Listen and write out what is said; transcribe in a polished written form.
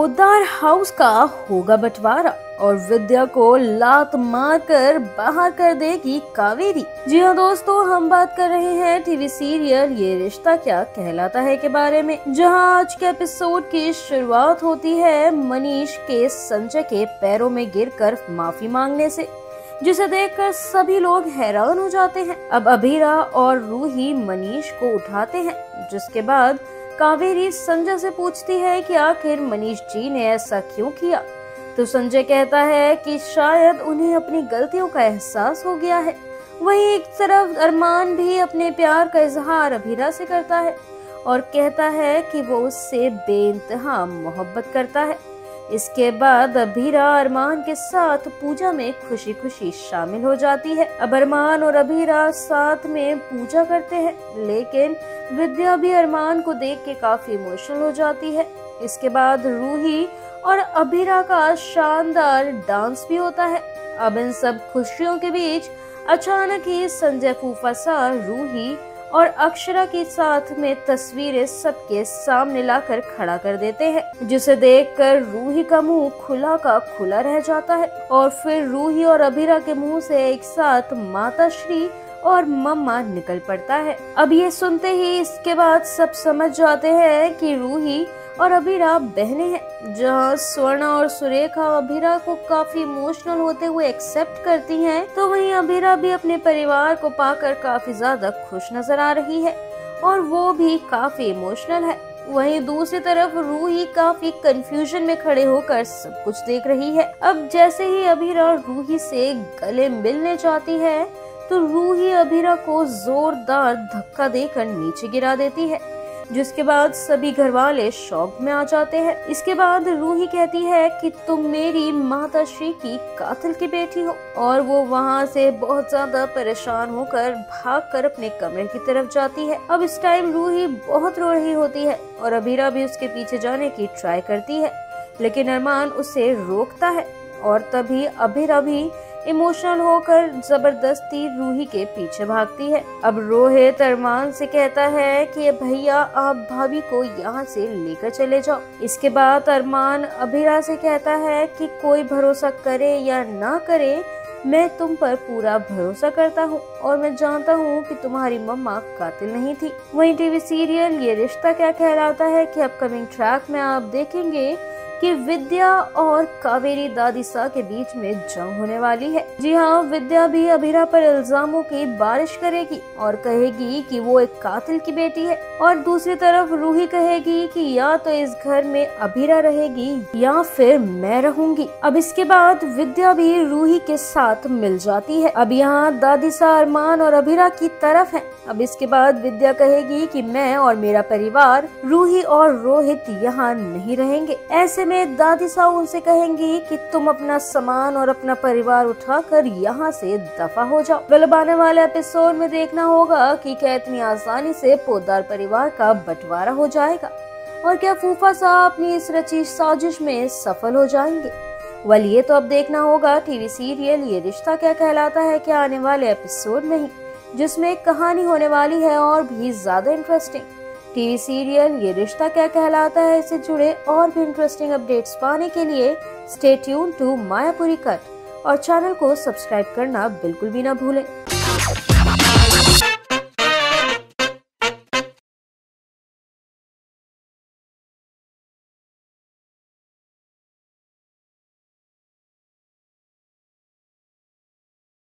Poddar house का होगा बंटवारा और विद्या को लात मारकर बाहर कर देगी कावेरी। जी हाँ दोस्तों, हम बात कर रहे हैं टीवी सीरियल ये रिश्ता क्या कहलाता है के बारे में, जहां आज के एपिसोड की शुरुआत होती है मनीष के संजय के पैरों में गिरकर माफी मांगने से, जिसे देखकर सभी लोग हैरान हो जाते हैं। अब अभीरा और रूही मनीष को उठाते हैं, जिसके बाद कावेरी संजय से पूछती है कि आखिर मनीष जी ने ऐसा क्यों किया। तो संजय कहता है कि शायद उन्हें अपनी गलतियों का एहसास हो गया है। वहीं एक तरफ अरमान भी अपने प्यार का इजहार अभीरा से करता है और कहता है कि वो उससे बेइंतहा मोहब्बत करता है। इसके बाद अभीरा अरमान के साथ पूजा में खुशी खुशी शामिल हो जाती है। अब अरमान और अभीरा साथ में पूजा करते हैं, लेकिन विद्या भी अरमान को देख के काफी इमोशनल हो जाती है। इसके बाद रूही और अभीरा का शानदार डांस भी होता है। अब इन सब खुशियों के बीच अचानक ही संजय फूफा सा रूही और अक्षरा के साथ में तस्वीरें सबके सामने लाकर खड़ा कर देते हैं, जिसे देखकर रूही का मुंह खुला का खुला रह जाता है और फिर रूही और अभीरा के मुंह से एक साथ माता श्री और मम्मा निकल पड़ता है। अब ये सुनते ही इसके बाद सब समझ जाते हैं कि रूही और अभीरा बहनें हैं। जहां स्वर्णा और सुरेखा अभीरा को काफी इमोशनल होते हुए एक्सेप्ट करती हैं, तो वहीं अभीरा भी अपने परिवार को पाकर काफी ज्यादा खुश नजर आ रही है और वो भी काफी इमोशनल है। वहीं दूसरी तरफ रूही काफी कंफ्यूजन में खड़े होकर सब कुछ देख रही है। अब जैसे ही अभीरा रूही से गले मिलने जाती है, तो रूही अभीरा को जोरदार धक्का देकर नीचे गिरा देती है, जिसके बाद सभी घर वाले शॉक में आ जाते हैं। इसके बाद रूही कहती है कि तुम मेरी माता श्री की कातिल की बेटी हो, और वो वहाँ से बहुत ज्यादा परेशान होकर भागकर अपने कमरे की तरफ जाती है। अब इस टाइम रूही बहुत रो रही होती है और अभीरा भी उसके पीछे जाने की ट्राई करती है, लेकिन अरमान उसे रोकता है और तभी अभीरा भी इमोशनल होकर जबरदस्ती रूही के पीछे भागती है। अब रोहित अरमान से कहता है कि भैया आप भाभी को यहाँ से लेकर चले जाओ। इसके बाद अरमान अभीरा से कहता है कि कोई भरोसा करे या ना करे, मैं तुम पर पूरा भरोसा करता हूँ और मैं जानता हूँ कि तुम्हारी मम्मा कातिल नहीं थी। वहीं टीवी सीरियल ये रिश्ता क्या कहलाता है कि अपकमिंग ट्रैक में आप देखेंगे कि विद्या और कावेरी दादीसा के बीच में जंग होने वाली है। जी हाँ, विद्या भी अभीरा पर इल्जामों की बारिश करेगी और कहेगी कि वो एक कातिल की बेटी है, और दूसरी तरफ रूही कहेगी कि या तो इस घर में अभीरा रहेगी या फिर मैं रहूंगी। अब इसके बाद विद्या भी रूही के साथ मिल जाती है। अब यहाँ दादीसा अरमान और अभीरा की तरफ है। अब इसके बाद विद्या कहेगी कि मैं और मेरा परिवार रूही और रोहित यहाँ नहीं रहेंगे। ऐसे में दादीसा उनसे कहेंगी कि तुम अपना सामान और अपना परिवार उठाकर यहाँ से दफा हो जाओ। मतलब आने वाले एपिसोड में देखना होगा कि क्या इतनी आसानी से पोद्दार परिवार का बंटवारा हो जाएगा और क्या फूफा साहब अपनी इस रची साजिश में सफल हो जाएंगे। वेल, ये तो अब देखना होगा टीवी सीरियल ये रिश्ता क्या कहलाता है क्या आने वाले एपिसोड में ही, जिसमें एक कहानी होने वाली है और भी ज्यादा इंटरेस्टिंग। टीवी सीरियल ये रिश्ता क्या कहलाता है इससे जुड़े और भी इंटरेस्टिंग अपडेट्स पाने के लिए stay tune to Mayapuri cut और चैनल को सब्सक्राइब करना बिल्कुल भी ना भूलें।